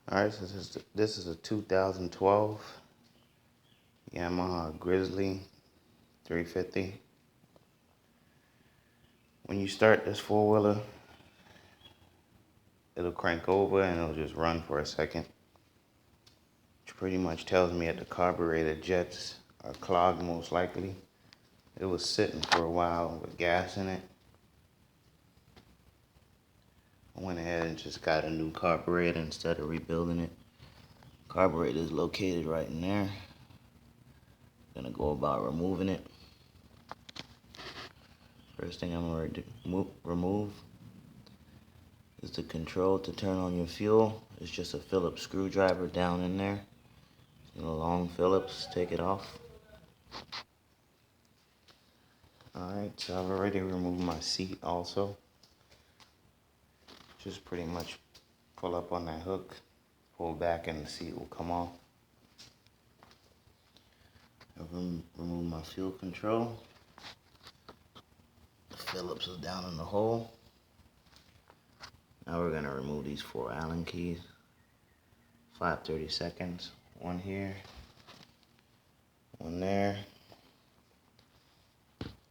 Alright, so this is a 2012 Yamaha Grizzly 350. When you start this four-wheeler, it'll crank over and it'll just run for a second, which pretty much tells me that the carburetor jets are clogged most likely. It was sitting for a while with gas in it. I went ahead and just got a new carburetor instead of rebuilding it. Carburetor is located right in there. Gonna go about removing it. First thing I'm going to remove is the control to turn on your fuel. It's just a Phillips screwdriver down in there. A long Phillips, take it off. Alright, so I've already removed my seat also. Just pretty much pull up on that hook, pull back and the seat will come off. I've removed my fuel control. The Phillips is down in the hole. Now we're going to remove these 4 Allen keys. 5/32. One here, one there,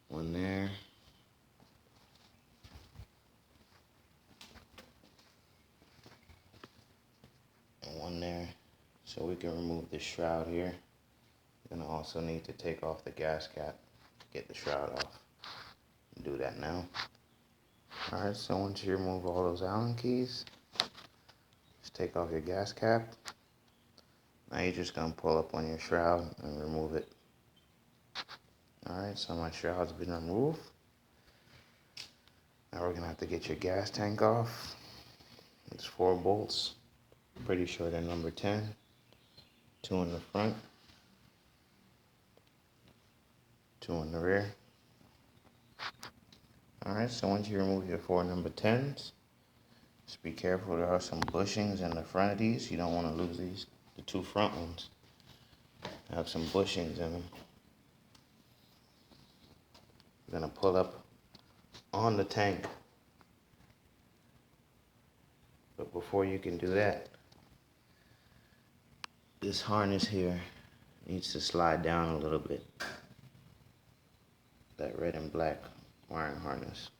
one there, and one there. So we can remove the shroud here. You're going to also need to take off the gas cap to get the shroud off. Do that now. Alright, so once you remove all those Allen keys, just take off your gas cap. Now you're just going to pull up on your shroud and remove it. Alright, so my shroud's been removed. Now we're going to have to get your gas tank off. It's 4 bolts. Pretty sure they're number 10. 2 in the front. 2 in the rear. Alright, so once you remove your 4 number 10s, just be careful, there are some bushings in the front of these. You don't want to lose these. The 2 front ones have some bushings in them. You're going to pull up on the tank. But before you can do that, this harness here needs to slide down a little bit. That red and black wiring harness.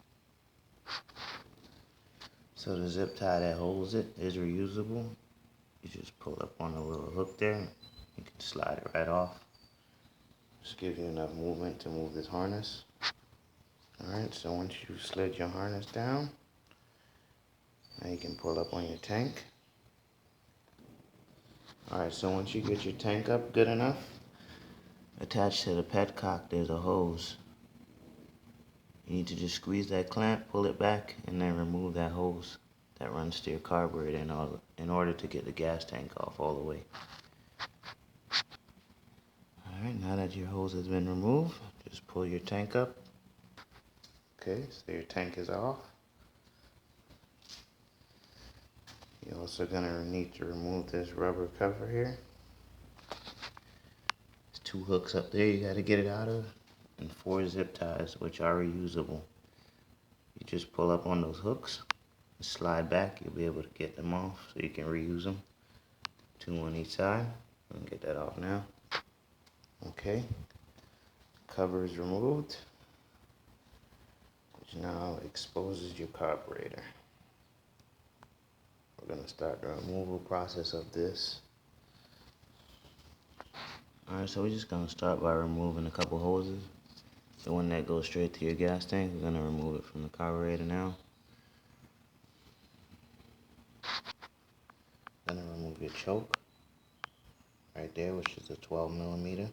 So the zip tie that holds it is reusable. You just pull up on the little hook there. You can slide it right off. Just give you enough movement to move this harness. Alright, so once you slid your harness down, now you can pull up on your tank. Alright, so once you get your tank up good enough, attached to the petcock there's a hose. You need to just squeeze that clamp, pull it back, and then remove that hose that runs to your carburetor in order to get the gas tank off all the way. Alright, now that your hose has been removed, just pull your tank up. Okay, so your tank is off. You're also going to need to remove this rubber cover here. There's 2 hooks up there you got to get it out of, and 4 zip ties, which are reusable. You just pull up on those hooks, and slide back, you'll be able to get them off so you can reuse them. 2 on each side. I'm going to get that off now. Okay, cover is removed, which now exposes your carburetor. We're going to start the removal process of this. Alright, so we're just going to start by removing a couple hoses. The one that goes straight to your gas tank, we're going to remove it from the carburetor now. Going to remove your choke right there, which is a 12mm.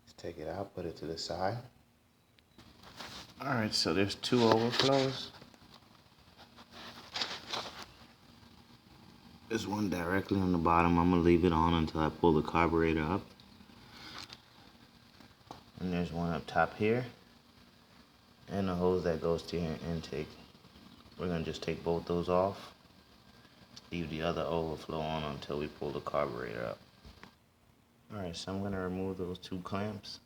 Just take it out, put it to the side. Alright, so there's 2 overflows. There's one directly on the bottom. I'm going to leave it on until I pull the carburetor up. And there's one up top here. And a hose that goes to your intake. We're going to just take both those off. Leave the other overflow on until we pull the carburetor up. Alright, so I'm going to remove those 2 clamps.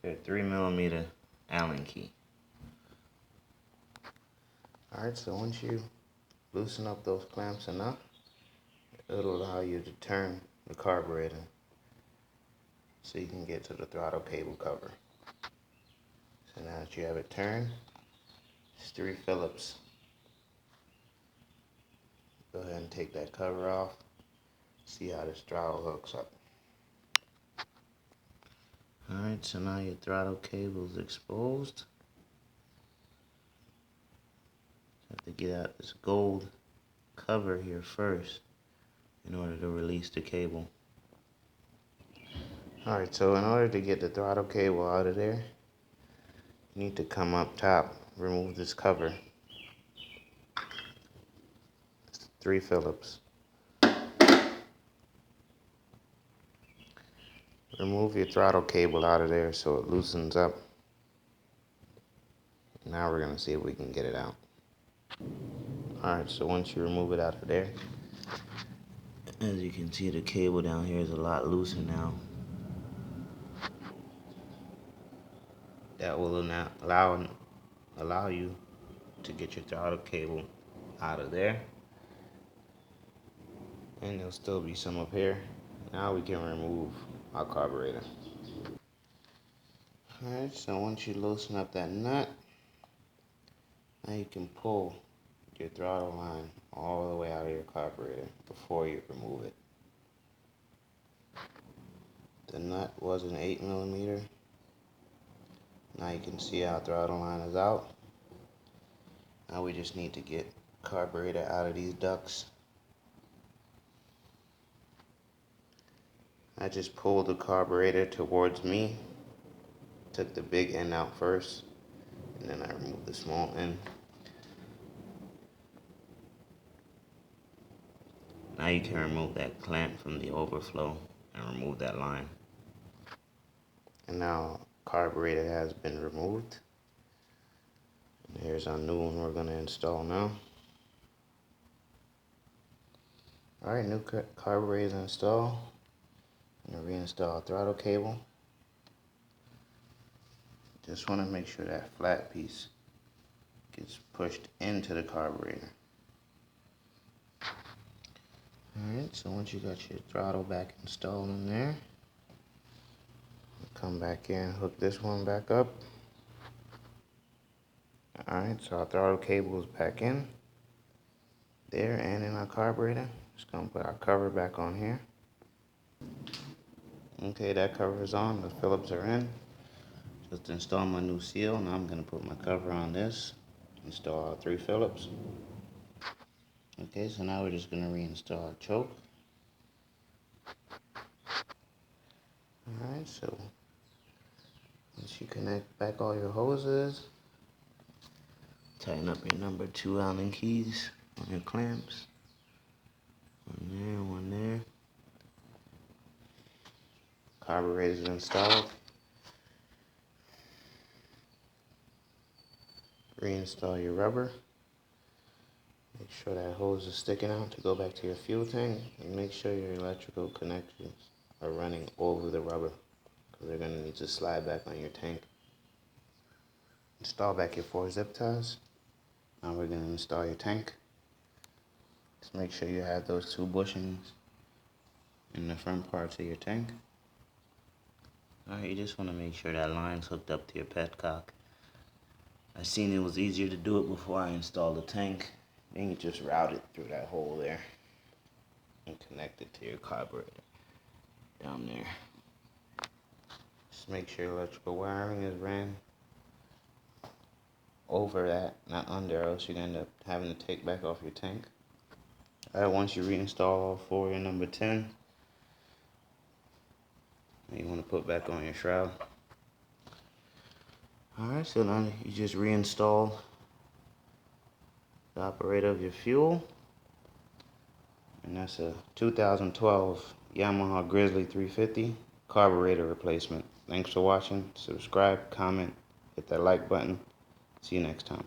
They're 3mm Allen key. Alright, so once you loosen up those clamps enough, it'll allow you to turn the carburetor so you can get to the throttle cable cover. So now that you have it turned, it's 3 Phillips. Go ahead and take that cover off. See how this throttle hooks up. Alright, so now your throttle cable is exposed. Have to get out this gold cover here first in order to release the cable. Alright, so in order to get the throttle cable out of there, you need to come up top, remove this cover. It's 3 Phillips. Remove your throttle cable out of there so it loosens up. Now we're going to see if we can get it out. Alright, so once you remove it out of there, as you can see, the cable down here is a lot looser now. That will now allow you to get your throttle cable out of there. And there'll still be some up here. Now we can remove our carburetor. Alright, so once you loosen up that nut, now you can pull your throttle line all the way out of your carburetor before you remove it. The nut was an 8mm. Now you can see our throttle line is out. Now we just need to get carburetor out of these ducts. I just pulled the carburetor towards me, took the big end out first, and then I removed the small end. Now you can remove that clamp from the overflow and remove that line. And now carburetor has been removed. And here's our new one we're going to install now. Alright, new carburetor is installed. I'm going to reinstall our throttle cable. Just want to make sure that flat piece gets pushed into the carburetor. Alright, so once you got your throttle back installed in there, come back in, hook this one back up. Alright, so our throttle cable is back in there and in our carburetor. Just going to put our cover back on here. Okay, that cover is on, the Phillips are in. Just install my new seal. Now I'm going to put my cover on this, install our 3 Phillips. Okay, so now we're just going to reinstall our choke. Alright, so once you connect back all your hoses, tighten up your number 2 Allen keys on your clamps. One there, one there. Carburetor is installed. Reinstall your rubber. Make sure that hose is sticking out to go back to your fuel tank, and make sure your electrical connections are running over the rubber because they're going to need to slide back on your tank. Install back your 4 zip ties. Now we're going to install your tank. Just make sure you have those 2 bushings in the front parts of your tank. Alright, you just want to make sure that line's hooked up to your petcock. I seen it was easier to do it before I installed the tank. Then you just route it through that hole there and connect it to your carburetor down there. Just make sure electrical wiring is ran over that, not under, or else you're going to end up having to take back off your tank. Alright, once you reinstall all 4 in number 10, you want to put back on your shroud. Alright, so now you just reinstall the operator of your fuel. And that's a 2012 Yamaha Grizzly 350 carburetor replacement. Thanks for watching. Subscribe, comment, hit that like button. See you next time.